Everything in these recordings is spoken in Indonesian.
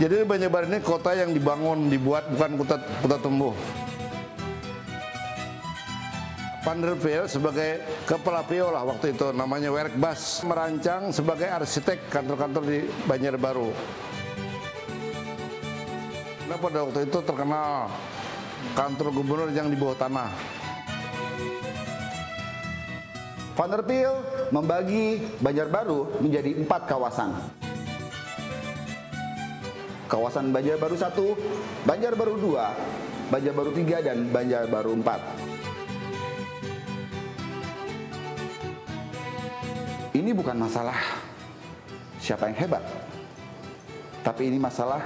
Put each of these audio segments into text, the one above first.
Jadi Banjarbaru ini kota yang dibangun, dibuat, bukan kota tumbuh. Van der Veel sebagai kepala PO lah waktu itu, namanya Werkbas, merancang sebagai arsitek kantor-kantor di Banjarbaru. Nah, pada waktu itu terkenal kantor gubernur yang di bawah tanah. Van der Veel membagi Banjarbaru menjadi 4 kawasan. Kawasan Banjarbaru 1, Banjarbaru 2, Banjarbaru 3, dan Banjarbaru 4. Ini bukan masalah siapa yang hebat, tapi ini masalah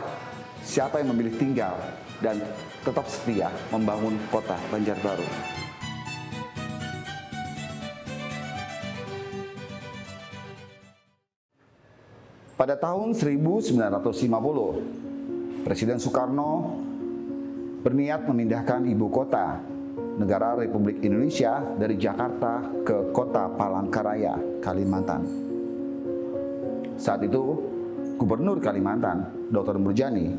siapa yang memilih tinggal dan tetap setia membangun kota Banjarbaru. Pada tahun 1950, Presiden Soekarno berniat memindahkan ibu kota negara Republik Indonesia dari Jakarta ke kota Palangkaraya, Kalimantan. Saat itu, Gubernur Kalimantan, Dr. Murjani,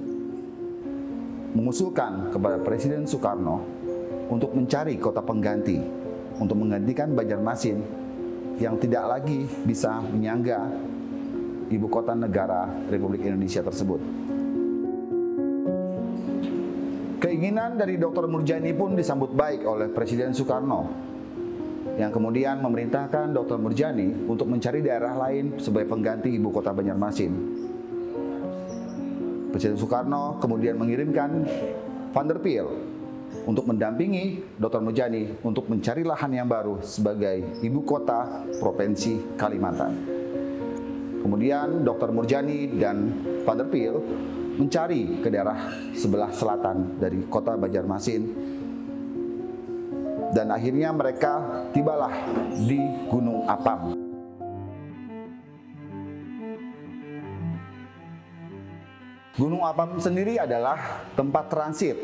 mengusulkan kepada Presiden Soekarno untuk mencari kota pengganti untuk menggantikan Banjarmasin yang tidak lagi bisa menyangga ibu kota negara Republik Indonesia tersebut. Keinginan dari Dr. Murjani pun disambut baik oleh Presiden Soekarno, yang kemudian memerintahkan Dr. Murjani untuk mencari daerah lain sebagai pengganti ibu kota Banjarmasin. Presiden Soekarno kemudian mengirimkan Van der Veel untuk mendampingi Dr. Murjani untuk mencari lahan yang baru sebagai ibu kota Provinsi Kalimantan. Kemudian Dr. Murjani dan Van der Veel mencari ke daerah sebelah selatan dari kota Banjarmasin, dan akhirnya mereka tibalah di Gunung Apam. Gunung Apam sendiri adalah tempat transit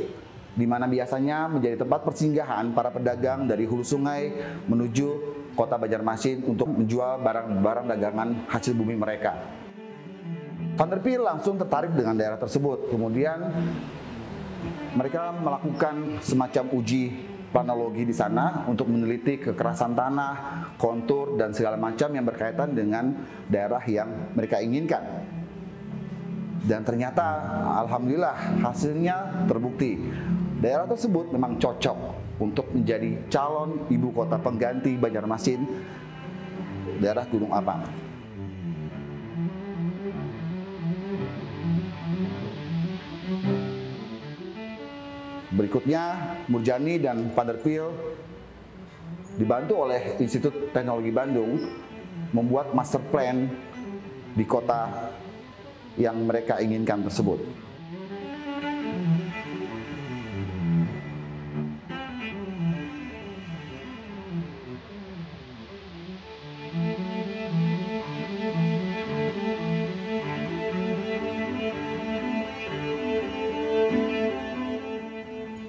di mana biasanya menjadi tempat persinggahan para pedagang dari hulu sungai menuju kota Banjarmasin untuk menjual barang-barang dagangan hasil bumi mereka. Van der Veel langsung tertarik dengan daerah tersebut. Kemudian mereka melakukan semacam uji planologi di sana untuk meneliti kekerasan tanah, kontur, dan segala macam yang berkaitan dengan daerah yang mereka inginkan. Dan ternyata alhamdulillah hasilnya terbukti. Daerah tersebut memang cocok untuk menjadi calon ibu kota pengganti Banjarmasin, daerah Gunung Apam. Berikutnya, Murjani dan Van der Veel dibantu oleh Institut Teknologi Bandung membuat master plan di kota yang mereka inginkan tersebut.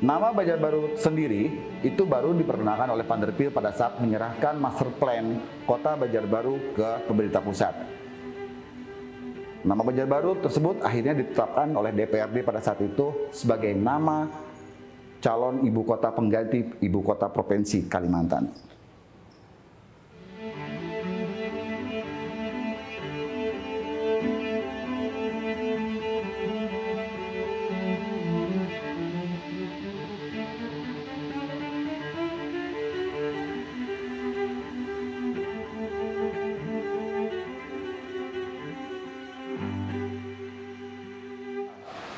Nama Banjarbaru sendiri itu baru diperkenalkan oleh Van der Veel pada saat menyerahkan master plan kota Banjarbaru ke pemerintah pusat. Nama Banjarbaru tersebut akhirnya ditetapkan oleh DPRD pada saat itu sebagai nama calon ibu kota pengganti ibu kota Provinsi Kalimantan.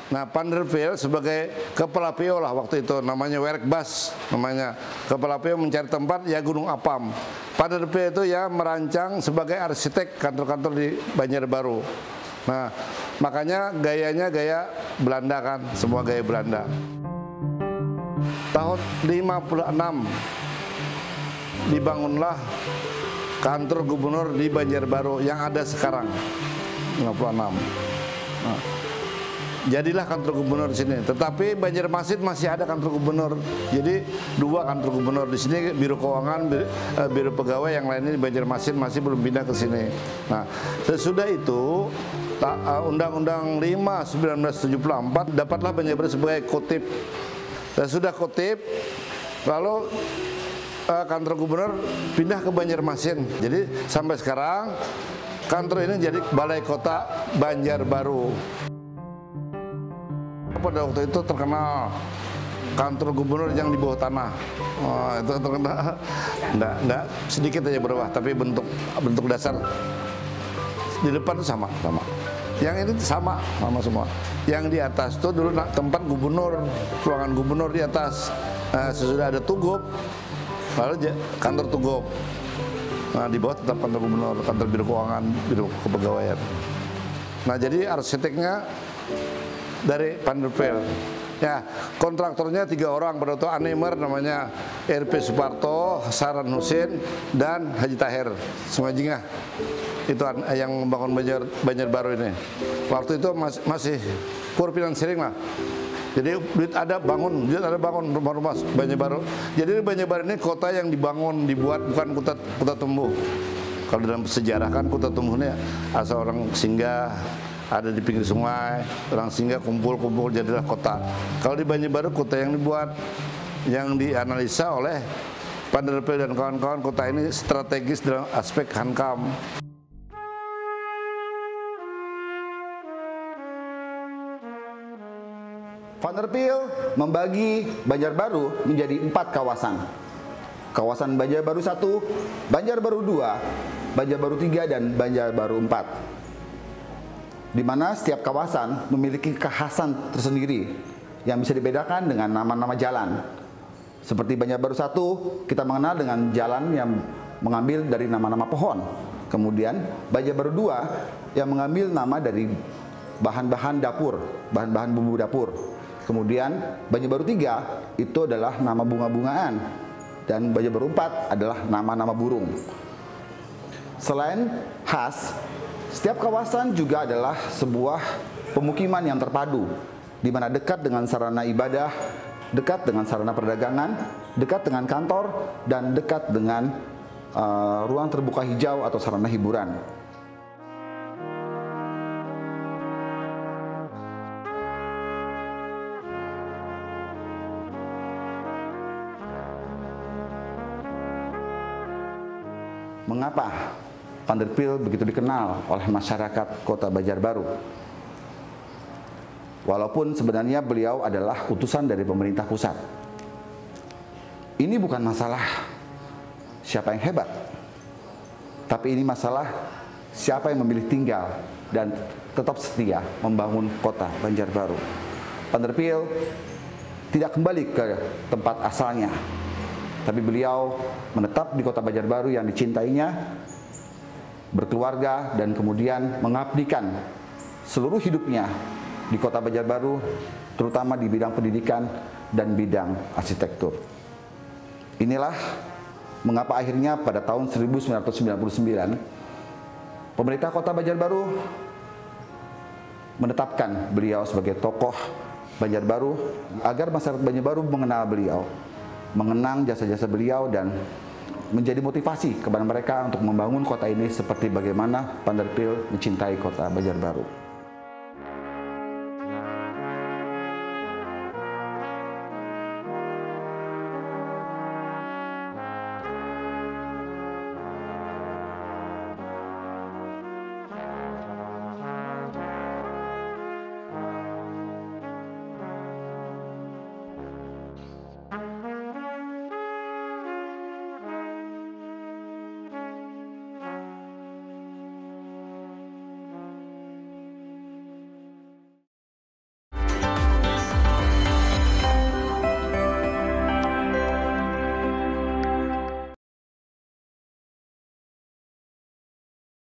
Nah, Van der Veel sebagai kepala PO lah waktu itu, namanya Werkbas, namanya kepala PO mencari tempat ya Gunung Apam. Van der Veel itu ya merancang sebagai arsitek kantor-kantor di Banjarbaru. Nah, makanya gayanya gaya Belanda kan, semua gaya Belanda. Tahun 56 dibangunlah kantor gubernur di Banjarbaru yang ada sekarang, 56. Nah, jadilah kantor gubernur di sini. Tetapi Banjarmasin masih ada kantor gubernur. Jadi 2 kantor gubernur di sini, biro keuangan, biro pegawai, yang lainnya di Banjarmasin masih belum pindah ke sini. Nah, sesudah itu Undang-Undang 5 1974 dapatlah Banjarbaru sebagai kotip. Dan sudah kotip, lalu kantor gubernur pindah ke Banjarmasin. Jadi sampai sekarang kantor ini jadi Balai Kota Banjarbaru. Pada waktu itu terkenal kantor gubernur yang di bawah tanah. Itu terkenal. Enggak, sedikit aja berubah, tapi bentuk dasar di depan itu sama. Yang ini sama semua. Yang di atas itu dulu tempat gubernur, ruangan gubernur di atas. Sesudah ada Tugop, lalu kantor Tugop. Nah, di bawah tetap kantor gubernur, kantor biro keuangan, biro kepegawaian. Nah, jadi arsiteknya dari Panderpeel. Ya, kontraktornya 3 orang, pada waktu Animer namanya RP Suparto, Saran Husin, dan Haji Tahir Sungajingah. Itu yang membangun Banjarbaru ini. Waktu itu masih poor financing lah. Jadi duit ada bangun rumah-rumah Banjarbaru. Jadi Banjarbaru ini kota yang dibuat, bukan kota tumbuh. Kalau dalam sejarah kan kota tumbuhnya asal orang singgah, ada di pinggir sungai, orang singgah kumpul jadilah kota. Kalau di Banjarbaru kota yang dibuat, yang dianalisa oleh Panderpeel dan kawan-kawan, kota ini strategis dalam aspek hankam. Panderpeel membagi Banjarbaru menjadi 4 kawasan. Kawasan Banjarbaru 1, Banjarbaru 2, Banjarbaru 3, dan Banjarbaru 4. Di mana setiap kawasan memiliki kekhasan tersendiri yang bisa dibedakan dengan nama-nama jalan. Seperti Banjarbaru 1, kita mengenal dengan jalan yang mengambil dari nama-nama pohon. Kemudian Banjarbaru 2 yang mengambil nama dari bahan-bahan dapur, bahan-bahan bumbu dapur. Kemudian Banjarbaru 3 itu adalah nama bunga-bungaan, dan Banjarbaru 4 adalah nama-nama burung. Selain khas, setiap kawasan juga adalah sebuah pemukiman yang terpadu, di mana dekat dengan sarana ibadah, dekat dengan sarana perdagangan, dekat dengan kantor, dan dekat dengan ruang terbuka hijau atau sarana hiburan. Mengapa Panderpeel begitu dikenal oleh masyarakat kota Banjarbaru? Walaupun sebenarnya beliau adalah utusan dari pemerintah pusat. Ini bukan masalah siapa yang hebat, tapi ini masalah siapa yang memilih tinggal dan tetap setia membangun kota Banjarbaru. Panderpeel tidak kembali ke tempat asalnya, tapi beliau menetap di kota Banjarbaru yang dicintainya, berkeluarga, dan kemudian mengabdikan seluruh hidupnya di kota Banjarbaru, terutama di bidang pendidikan dan bidang arsitektur. Inilah mengapa akhirnya pada tahun 1999 pemerintah kota Banjarbaru menetapkan beliau sebagai tokoh Banjarbaru agar masyarakat Banjarbaru mengenal beliau, mengenang jasa-jasa beliau, dan menjadi motivasi kepada mereka untuk membangun kota ini seperti bagaimana Panderpeel mencintai kota Banjarbaru.